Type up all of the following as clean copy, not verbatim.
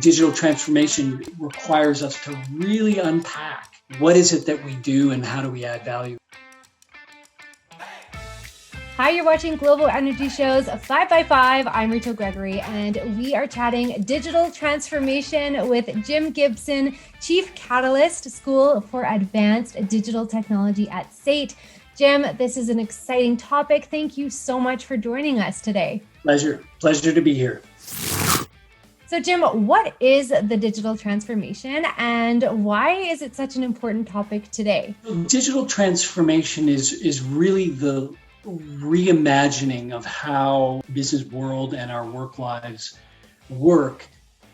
Digital transformation requires us to really unpack what is it that we do and how do we add value. Hi, you're watching Global Energy Show's 5x5. I'm Rachel Gregory, and we are chatting digital transformation with Jim Gibson, Chief Catalyst, School for Advanced Digital Technology at SAIT. Jim, this is an exciting topic. Thank you so much for joining us today. Pleasure to be here. So Jim, what is the digital transformation and why is it such an important topic today? Digital transformation is really the reimagining of how business world and our work lives work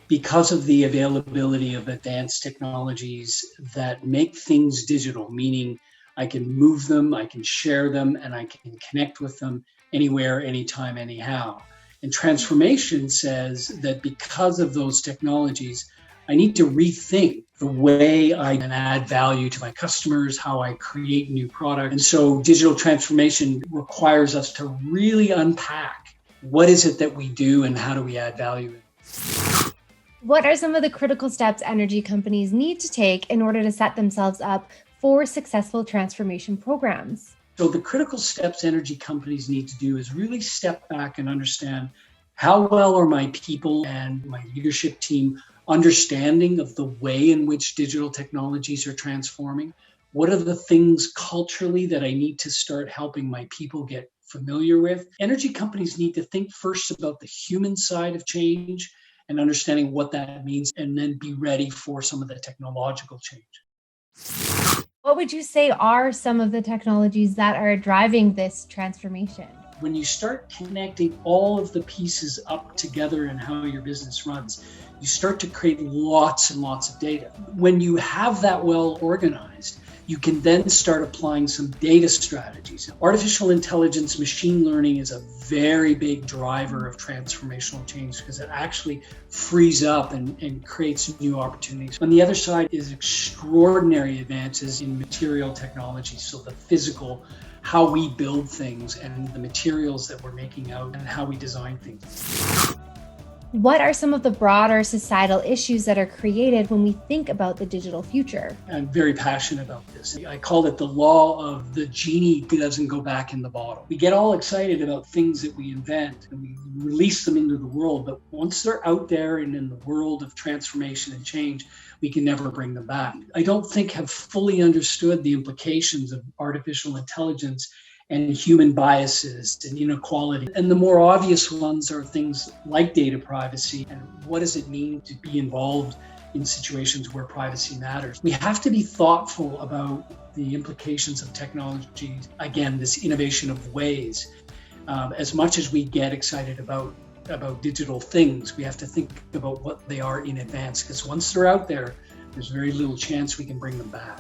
because of the availability of advanced technologies that make things digital, meaning I can move them, I can share them, and I can connect with them anywhere, anytime, anyhow. And transformation says that because of those technologies, I need to rethink the way I can add value to my customers, how I create new products. And so digital transformation requires us to really unpack what is it that we do and how do we add value. What are some of the critical steps energy companies need to take in order to set themselves up for successful transformation programs? So the critical steps energy companies need to do is really step back and understand how well are my people and my leadership team understanding of the way in which digital technologies are transforming. What are the things culturally that I need to start helping my people get familiar with? Energy companies need to think first about the human side of change and understanding what that means, and then be ready for some of the technological change. What would you say are some of the technologies that are driving this transformation? When you start connecting all of the pieces up together in how your business runs, you start to create lots and lots of data. When you have that well organized, you can then start applying some data strategies. Artificial intelligence, machine learning is a very big driver of transformational change because it actually frees up and creates new opportunities. On the other side is extraordinary advances in material technology. So the physical, how we build things and the materials that we're making out and how we design things. What are some of the broader societal issues that are created when we think about the digital future? I'm very passionate about this. I call it the law of the genie doesn't go back in the bottle. We get all excited about things that we invent and we release them into the world, but once they're out there and in the world of transformation and change, we can never bring them back. I don't think have fully understood the implications of artificial intelligence and human biases and inequality. And the more obvious ones are things like data privacy and what does it mean to be involved in situations where privacy matters. We have to be thoughtful about the implications of technology. Again, this innovation of ways. As much as we get excited about digital things, we have to think about what they are in advance, because once they're out there, there's very little chance we can bring them back.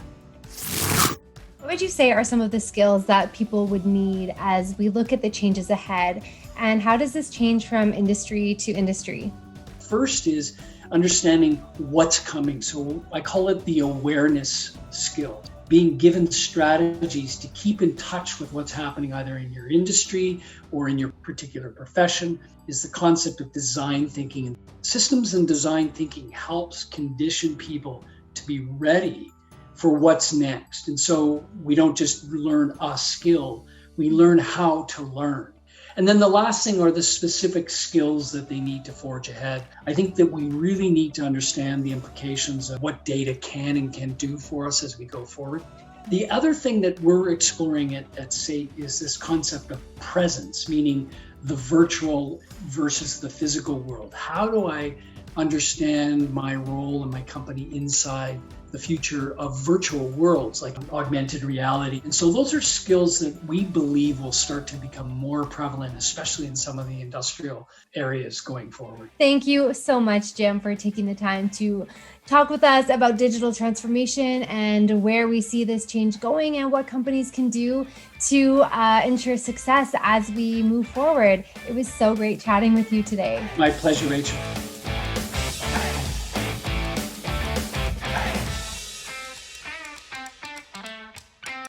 What would you say are some of the skills that people would need as we look at the changes ahead? And how does this change from industry to industry? First is understanding what's coming. So I call it the awareness skill. Being given strategies to keep in touch with what's happening either in your industry or in your particular profession is the concept of design thinking. Systems and design thinking helps condition people to be ready for what's next. And so we don't just learn a skill, we learn how to learn. And then the last thing are the specific skills that they need to forge ahead. I think that we really need to understand the implications of what data can do for us as we go forward. The other thing that we're exploring at SAIT is this concept of presence, meaning the virtual versus the physical world. How do I understand my role and my company inside the future of virtual worlds like augmented reality? And so those are skills that we believe will start to become more prevalent, especially in some of the industrial areas going forward. Thank you so much, Jim, for taking the time to talk with us about digital transformation and where we see this change going and what companies can do to ensure success as we move forward. It was so great chatting with you today. My pleasure, Rachel.